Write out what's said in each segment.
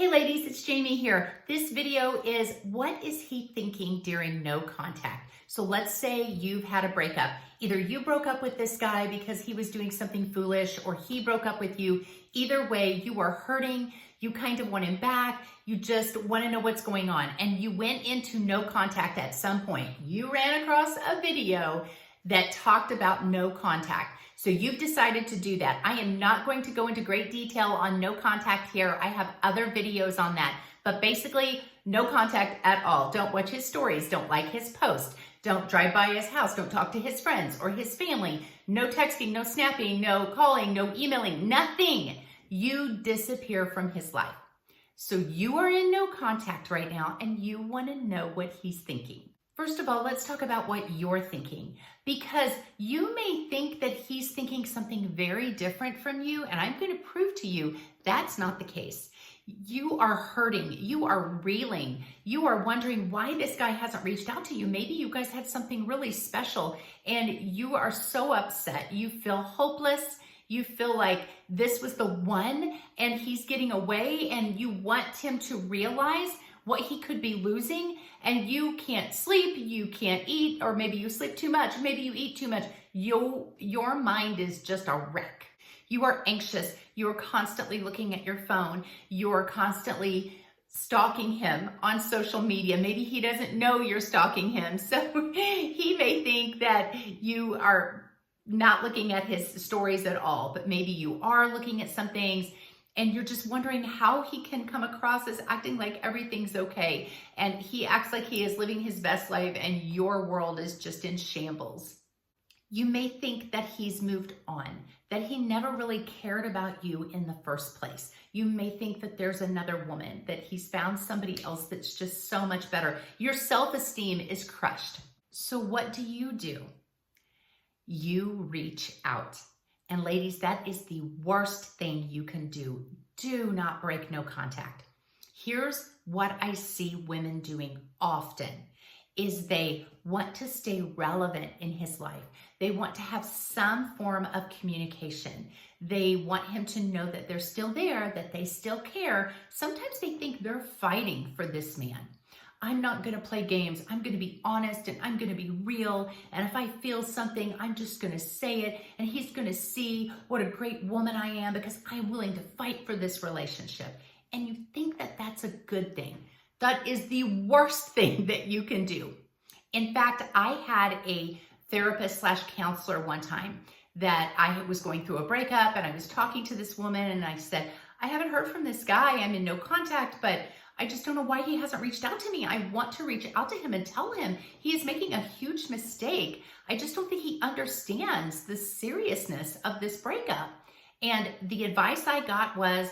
Hey ladies, it's Jamie here. This video is what is he thinking during no contact? So let's say you've had a breakup. Either you broke up with this guy because he was doing something foolish or he broke up with you. Either way, you are hurting. You kind of want him back. You just want to know what's going on. And you went into no contact at some point. You ran across a video that talked about no contact. So you've decided to do that. I am not going to go into great detail on no contact here. I have other videos on that. But basically, no contact at all. Don't watch his stories. Don't like his posts. Don't drive by his house. Don't talk to his friends or his family. No texting, no snapping, no calling, no emailing, nothing. You disappear from his life. So you are in no contact right now and you want to know what he's thinking. First of all, let's talk about what you're thinking, because you may think that he's thinking something very different from you, and I'm going to prove to you that's not the case. You are hurting, you are reeling, you are wondering why this guy hasn't reached out to you. Maybe you guys had something really special and you are so upset. You feel hopeless. You feel like this was the one and he's getting away, and you want him to realize what he could be losing, and you can't sleep, you can't eat, or maybe you sleep too much, maybe you eat too much. Your mind is just a wreck. You are anxious. You're constantly looking at your phone. You're constantly stalking him on social media. Maybe he doesn't know you're stalking him, so he may think that you are not looking at his stories at all, but maybe you are looking at some things. And you're just wondering how he can come across as acting like everything's okay. And he acts like he is living his best life and your world is just in shambles. You may think that he's moved on, that he never really cared about you in the first place. You may think that there's another woman, that he's found somebody else that's just so much better. Your self-esteem is crushed. So what do? You reach out. And ladies, that is the worst thing you can do. Do not break no contact. Here's what I see women doing often is they want to stay relevant in his life. They want to have some form of communication. They want him to know that they're still there, that they still care. Sometimes they think they're fighting for this man. I'm not going to play games. I'm going to be honest and I'm going to be real. And if I feel something, I'm just going to say it. And he's going to see what a great woman I am because I'm willing to fight for this relationship. And you think that that's a good thing. That is the worst thing that you can do. In fact, I had a therapist / counselor one time that I was going through a breakup, and I was talking to this woman and I said, I haven't heard from this guy. I'm in no contact, but I just don't know why he hasn't reached out to me. I want to reach out to him and tell him he is making a huge mistake. I just don't think he understands the seriousness of this breakup. And the advice I got was,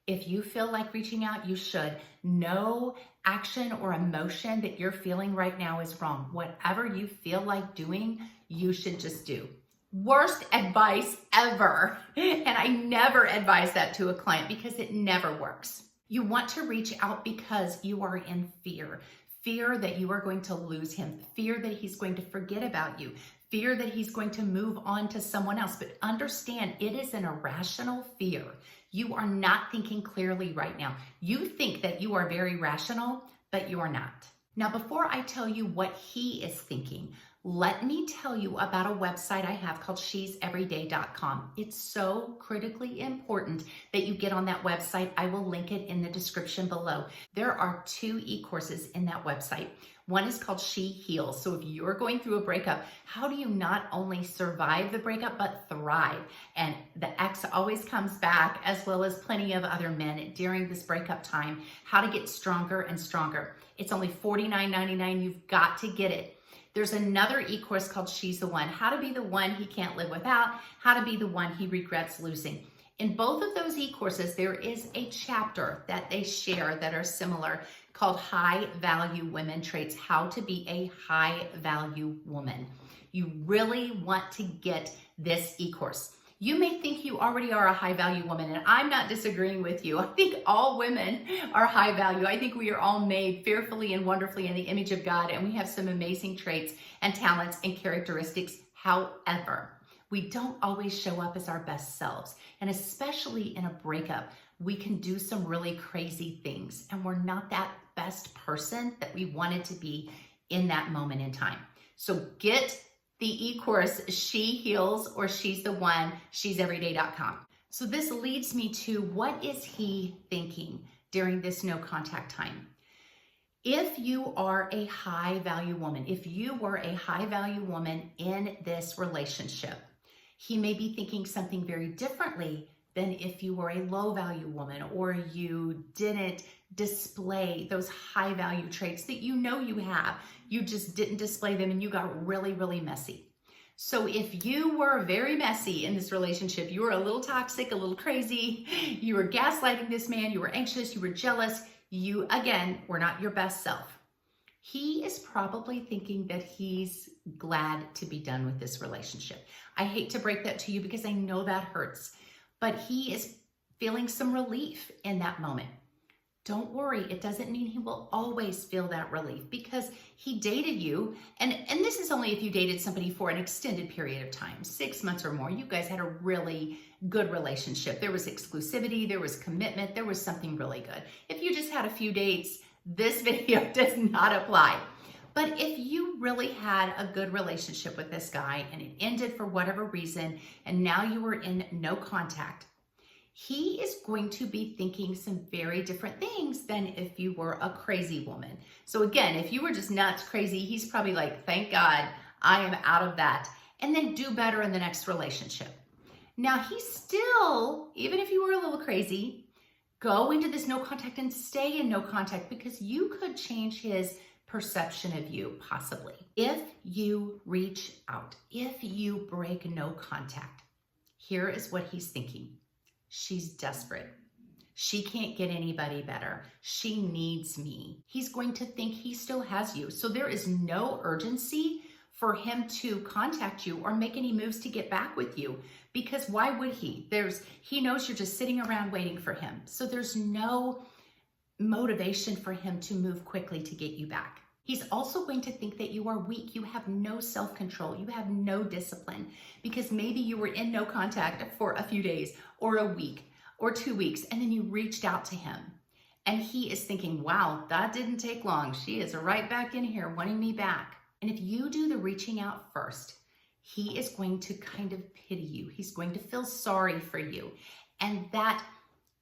if you feel like reaching out, you should. No action or emotion that you're feeling right now is wrong. Whatever you feel like doing, you should just do. Worst advice ever. And I never advise that to a client because it never works. You want to reach out because you are in fear. Fear that you are going to lose him. Fear that he's going to forget about you. Fear that he's going to move on to someone else. But understand, it is an irrational fear. You are not thinking clearly right now. You think that you are very rational, but you are not. Now, before I tell you what he is thinking, let me tell you about a website I have called she'severyday.com. It's so critically important that you get on that website. I will link it in the description below. There are 2 e-courses in that website. One is called She Heals. So if you're going through a breakup, how do you not only survive the breakup, but thrive? And the ex always comes back, as well as plenty of other men during this breakup time, how to get stronger and stronger. It's only $49.99. You've got to get it. There's another e-course called She's the One, how to be the one he can't live without, how to be the one he regrets losing. In both of those e-courses, there is a chapter that they share that are similar called High Value Women Traits, how to be a high value woman. You really want to get this e-course. You may think you already are a high value woman, and I'm not disagreeing with you. I think all women are high value. I think we are all made fearfully and wonderfully in the image of God, and we have some amazing traits and talents and characteristics. However, we don't always show up as our best selves, and especially in a breakup. we can do some really crazy things, and we're not that best person that we wanted to be in that moment in time. So get the e-course, She Heals or She's the One, she'severyday.com. So this leads me to, what is he thinking during this no contact time? If you are a high value woman, if you were a high value woman in this relationship, he may be thinking something very differently than if you were a low value woman, or you didn't display those high value traits that you know you have. You just didn't display them and you got really, really messy. So if you were very messy in this relationship, you were a little toxic, a little crazy, you were gaslighting this man, you were anxious, you were jealous, you, again, were not your best self. He is probably thinking that he's glad to be done with this relationship. I hate to break that to you because I know that hurts, but he is feeling some relief in that moment. Don't worry, it doesn't mean he will always feel that relief, because he dated you, and this is only if you dated somebody for an extended period of time, 6 months or more. You guys had a really good relationship. There was exclusivity, there was commitment, there was something really good. If you just had a few dates, this video does not apply. But if you really had a good relationship with this guy and it ended for whatever reason, and now you were in no contact, he is going to be thinking some very different things than if you were a crazy woman. So again, if you were just nuts, crazy, he's probably like, thank God I am out of that. And then do better in the next relationship. Now he's still, even if you were a little crazy, go into this no contact and stay in no contact, because you could change his perception of you possibly. If you reach out, if you break no contact, here is what he's thinking. She's desperate. She can't get anybody better. She needs me. He's going to think he still has you. So there is no urgency for him to contact you or make any moves to get back with you, because why would he? He knows you're just sitting around waiting for him. So there's no motivation for him to move quickly to get you back. He's also going to think that you are weak. You have no self-control. You have no discipline, because maybe you were in no contact for a few days or a week or 2 weeks, and then you reached out to him. And he is thinking, wow, that didn't take long. She is right back in here wanting me back. And if you do the reaching out first, he is going to kind of pity you. He's going to feel sorry for you. And that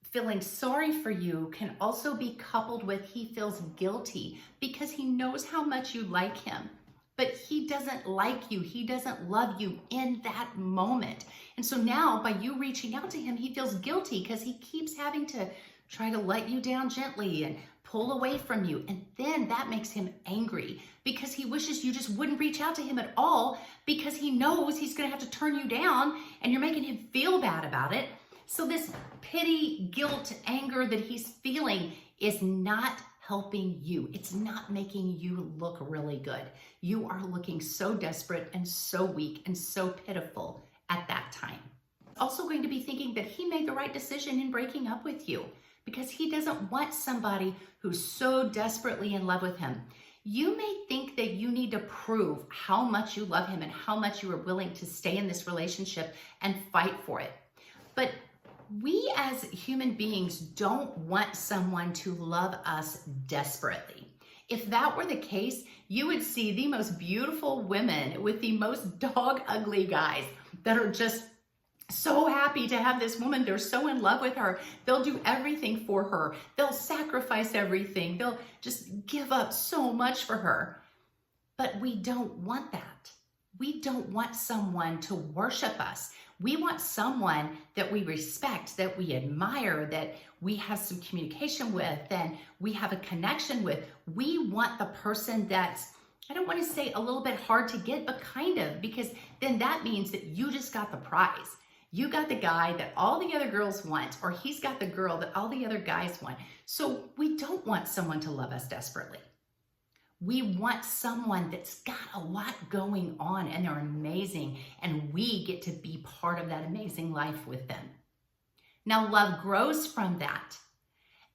feeling sorry for you can also be coupled with he feels guilty because he knows how much you like him, but he doesn't like you. He doesn't love you in that moment. And so now by you reaching out to him, he feels guilty because he keeps having to try to let you down gently and pull away from you. And then that makes him angry because he wishes you just wouldn't reach out to him at all, because he knows he's going to have to turn you down and you're making him feel bad about it. So this pity, guilt, anger that he's feeling is not helping you. It's not making you look really good. You are looking so desperate and so weak and so pitiful at that time. Also going to be thinking that he made the right decision in breaking up with you, because he doesn't want somebody who's so desperately in love with him. You may think that you need to prove how much you love him and how much you are willing to stay in this relationship and fight for it. But we as human beings don't want someone to love us desperately. If that were the case, you would see the most beautiful women with the most dog ugly guys that are just so happy to have this woman. They're so in love with her. They'll do everything for her. They'll sacrifice everything. They'll just give up so much for her. But we don't want that. We don't want someone to worship us. We want someone that we respect, that we admire, that we have some communication with, and we have a connection with. We want the person that's, I don't want to say a little bit hard to get, but kind of, because then that means that you just got the prize. You got the guy that all the other girls want, or he's got the girl that all the other guys want. So we don't want someone to love us desperately. We want someone that's got a lot going on and they're amazing, and we get to be part of that amazing life with them. Now, love grows from that,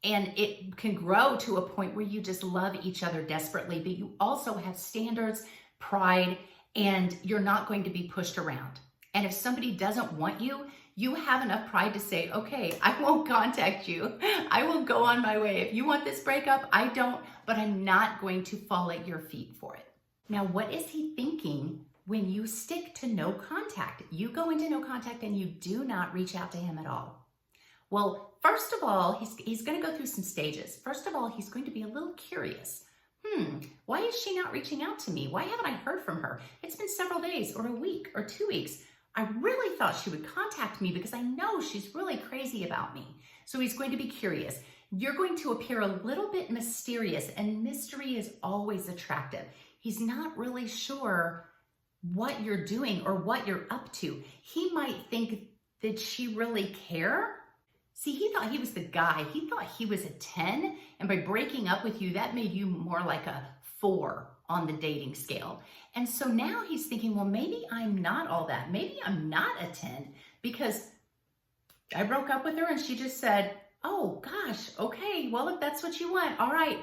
and it can grow to a point where you just love each other desperately, but you also have standards, pride, and you're not going to be pushed around. And if somebody doesn't want you, You have enough pride to say, okay, I won't contact you. I will go on my way. If you want this breakup, I don't, but I'm not going to fall at your feet for it. Now, what is he thinking when you stick to no contact? You go into no contact and you do not reach out to him at all. Well, first of all, he's going to go through some stages. First of all, he's going to be a little curious. Why is she not reaching out to me? Why haven't I heard from her? It's been several days or a week or 2 weeks. I really thought she would contact me because I know she's really crazy about me. So he's going to be curious. You're going to appear a little bit mysterious, and mystery is always attractive. He's not really sure what you're doing or what you're up to. He might think, did she really care? See, he thought he was the guy. He thought he was a 10, and by breaking up with you, that made you more like a 4 on the dating scale. And so now he's thinking, well, maybe I'm not all that. Maybe I'm not a 10 because I broke up with her and she just said, oh gosh, okay, well, if that's what you want, all right.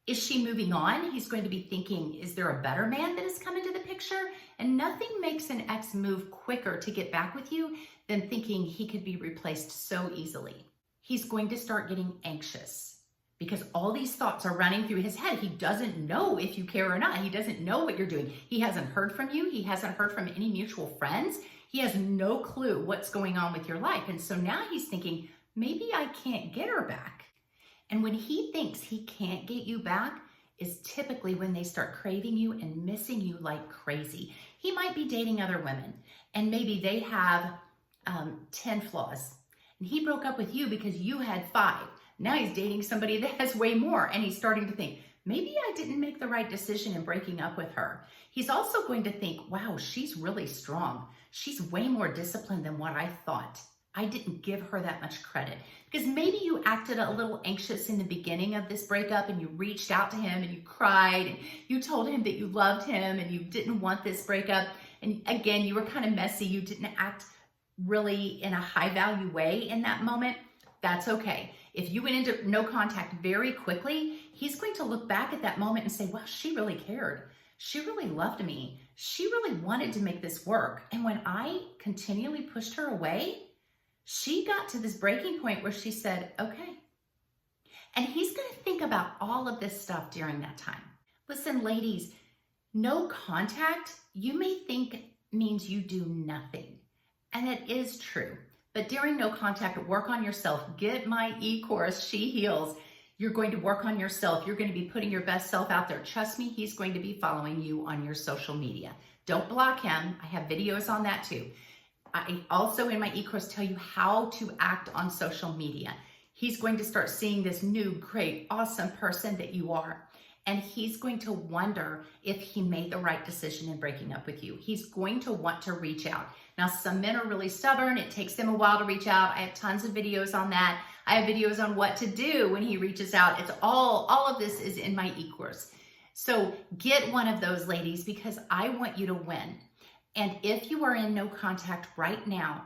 Is she moving on? He's going to be thinking, is there a better man that has come into the picture? And nothing makes an ex move quicker to get back with you than thinking he could be replaced so easily. He's going to start getting anxious because all these thoughts are running through his head. He doesn't know if you care or not. He doesn't know what you're doing. He hasn't heard from you. He hasn't heard from any mutual friends. He has no clue what's going on with your life. And so now he's thinking, maybe I can't get her back. And when he thinks he can't get you back is typically when they start craving you and missing you like crazy. He might be dating other women and maybe they have 10 flaws. And he broke up with you because you had 5. Now he's dating somebody that has way more and he's starting to think, maybe I didn't make the right decision in breaking up with her. He's also going to think, wow, she's really strong. She's way more disciplined than what I thought. I didn't give her that much credit because maybe you acted a little anxious in the beginning of this breakup and you reached out to him and you cried and you told him that you loved him and you didn't want this breakup. And again, you were kind of messy. You didn't act really in a high value way in that moment. That's okay. If you went into no contact very quickly, he's going to look back at that moment and say, wow, she really cared. She really loved me. She really wanted to make this work. And when I continually pushed her away, she got to this breaking point where she said, okay. And he's going to think about all of this stuff during that time. Listen, ladies, no contact, you may think means you do nothing. And it is true. But during no contact, work on yourself. Get my e-course, She Heals. You're going to work on yourself. You're going to be putting your best self out there. Trust me, he's going to be following you on your social media. Don't block him. I have videos on that too. I also in my e-course tell you how to act on social media. He's going to start seeing this new, great, awesome person that you are. And he's going to wonder if he made the right decision in breaking up with you. He's going to want to reach out. Now, some men are really stubborn. It takes them a while to reach out. I have tons of videos on that. I have videos on what to do when he reaches out. It's all of this is in my e-course. So get one of those, ladies, because I want you to win. And if you are in no contact right now,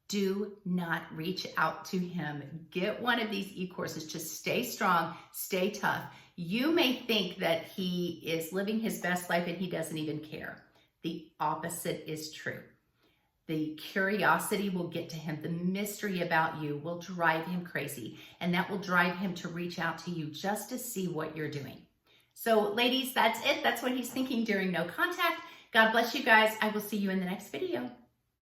do not reach out to him. Get one of these e-courses. Just stay strong, stay tough. You may think that he is living his best life and he doesn't even care. The opposite is true. The curiosity will get to him. The mystery about you will drive him crazy, and that will drive him to reach out to you just to see what you're doing. So ladies, that's it. That's what he's thinking during no contact. God bless you guys. I will see you in the next video.